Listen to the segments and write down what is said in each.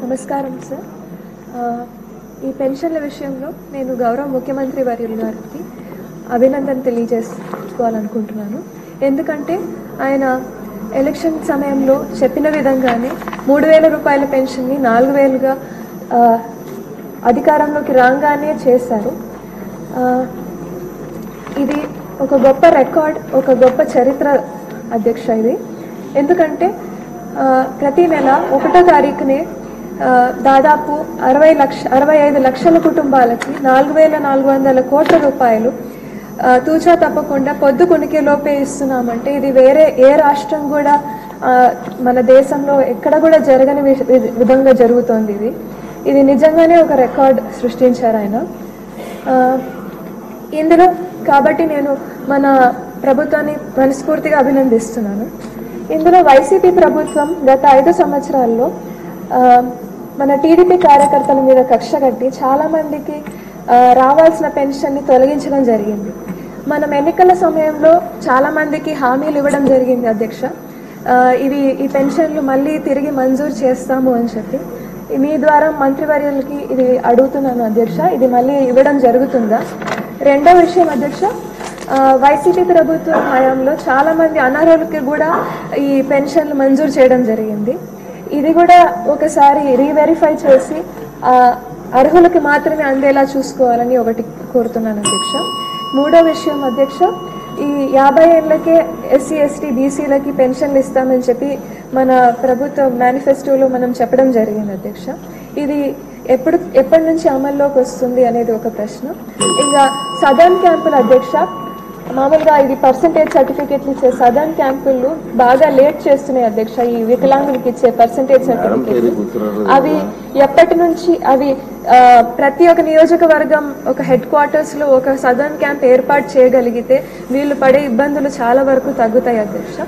నమస్కారం సార్. ఈ పెన్షన్ల విషయంలో నేను గౌరవ ముఖ్యమంత్రి వర్యులు గారికి అభినందన తెలియజేసుకోవాలనుకుంటున్నాను. ఎందుకంటే ఆయన ఎలక్షన్ సమయంలో చెప్పిన విధంగానే 3,000 రూపాయల పెన్షన్ని 4,000గా అధికారంలోకి రాగానే చేశారు. ఇది ఒక గొప్ప రికార్డ్, ఒక గొప్ప చరిత్ర అధ్యక్ష. ఇది ఎందుకంటే ప్రతి నెల 1వ తారీఖునే దాదాపు 65 లక్షల కుటుంబాలకి 4,400 కోట్ల రూపాయలు తూచా తప్పకుండా పొద్దు కొనికే లోపే ఇస్తున్నామంటే ఇది వేరే ఏ రాష్ట్రం కూడా మన దేశంలో ఎక్కడ కూడా జరగని విధంగా జరుగుతోంది. ఇది నిజంగానే ఒక రికార్డ్ సృష్టించారు ఆయన ఇందులో. కాబట్టి నేను మన ప్రభుత్వాన్ని మనస్ఫూర్తిగా అభినందిస్తున్నాను. ఇందులో వైసీపీ ప్రభుత్వం గత 5 సంవత్సరాల్లో మన టీడీపీ కార్యకర్తల మీద కక్ష కట్టి చాలా మందికి రావాల్సిన పెన్షన్ని తొలగించడం జరిగింది. మనం ఎన్నికల సమయంలో చాలా మందికి హామీలు ఇవ్వడం జరిగింది అధ్యక్ష. ఈ పెన్షన్లు మళ్ళీ తిరిగి మంజూరు చేస్తాము అని చెప్పి మీ ద్వారా మంత్రివర్యులకి ఇది అడుగుతున్నాను అధ్యక్ష. ఇది మళ్ళీ ఇవ్వడం జరుగుతుందా? రెండో విషయం అధ్యక్ష, వైసీపీ ప్రభుత్వం హయాంలో చాలా మంది అనర్హులకి కూడా ఈ పెన్షన్లు మంజూరు చేయడం జరిగింది. ఇది కూడా ఒకసారి రీవెరిఫై చేసి అర్హులకి మాత్రమే అందేలా చూసుకోవాలని ఒకటి కోరుతున్నాను అధ్యక్ష. మూడో విషయం అధ్యక్ష, ఈ 50 ఏళ్లకే ఎస్సీ ఎస్టీ బీసీలకి పెన్షన్లు ఇస్తామని చెప్పి మన ప్రభుత్వ మేనిఫెస్టోలో మనం చెప్పడం జరిగింది అధ్యక్ష. ఇది ఎప్పటి నుంచి అమల్లోకి వస్తుంది అనేది ఒక ప్రశ్న. ఇంకా సదర్న్ క్యాంపుల అధ్యక్ష, మామూలుగా ఇది పర్సంటేజ్ సర్టిఫికెట్లు ఇచ్చే సదర్న్ క్యాంపులు బాగా లేట్ చేస్తున్నాయి అధ్యక్ష. ఈ వికలాంగులకి ఇచ్చే పర్సంటేజ్ సర్టిఫికెట్లు అవి ఎప్పటి నుంచి అవి ప్రతి ఒక్క నియోజకవర్గం ఒక హెడ్ క్వార్టర్స్ లో ఒక సదర్న్ క్యాంప్ ఏర్పాటు చేయగలిగితే వీళ్ళు పడే ఇబ్బందులు చాలా వరకు తగ్గుతాయి అధ్యక్ష.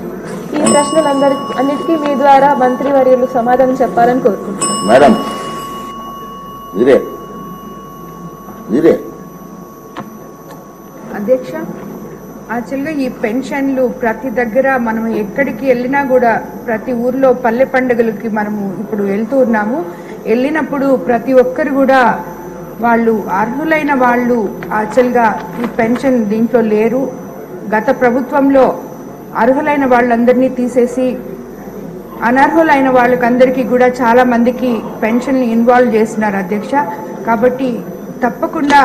ఈ ప్రశ్నలందరికీ మీ ద్వారా మంత్రివర్యులు సమాధానం చెప్పాలని కోరుకుంటున్నాను. అధ్యక్ష, యాక్చువల్గా ఈ పెన్షన్లు ప్రతి దగ్గర మనం ఎక్కడికి వెళ్ళినా కూడా ప్రతి ఊర్లో పల్లె పండుగలకి మనము ఇప్పుడు వెళ్తూ ఉన్నాము. వెళ్ళినప్పుడు ప్రతి ఒక్కరు కూడా వాళ్ళు అర్హులైన వాళ్ళు యాక్చువల్గా ఈ పెన్షన్ దీంట్లో లేరు. గత ప్రభుత్వంలో అర్హులైన వాళ్ళందరినీ తీసేసి అనర్హులైన వాళ్ళకందరికీ కూడా చాలా మందికి పెన్షన్ని ఇన్వాల్వ్ చేస్తున్నారు అధ్యక్ష. కాబట్టి తప్పకుండా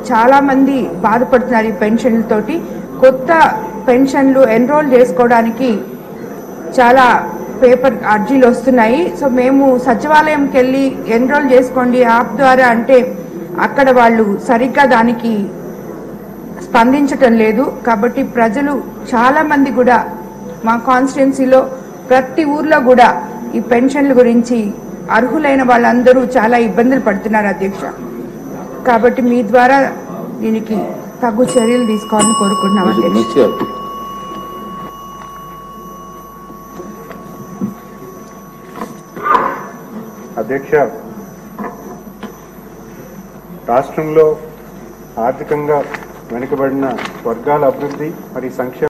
చాలా మంది బాధపడుతున్నారు ఈ పెన్షన్లతోటి. కొత్త పెన్షన్లు ఎన్రోల్ చేసుకోవడానికి చాలా పేపర్ అర్జీలు వస్తున్నాయి. సో మేము సచివాలయంకి వెళ్ళి ఎన్రోల్ చేసుకోండి యాప్ ద్వారా అంటే అక్కడ వాళ్ళు సరిగ్గా దానికి స్పందించటం లేదు. కాబట్టి ప్రజలు చాలా మంది కూడా మా కాన్స్టిట్యున్సీలో ప్రతి ఊర్లో కూడా ఈ పెన్షన్ల గురించి అర్హులైన వాళ్ళందరూ చాలా ఇబ్బందులు పడుతున్నారు అధ్యక్ష. కాబట్టి మీ ద్వారా దీనికి తగు చర్యలు తీసుకోవాలని కోరుకుంటున్నాం అధ్యక్ష. రాష్ట్రంలో ఆర్థికంగా వెనుకబడిన వర్గాల అభివృద్ధి మరియు సంక్షేమ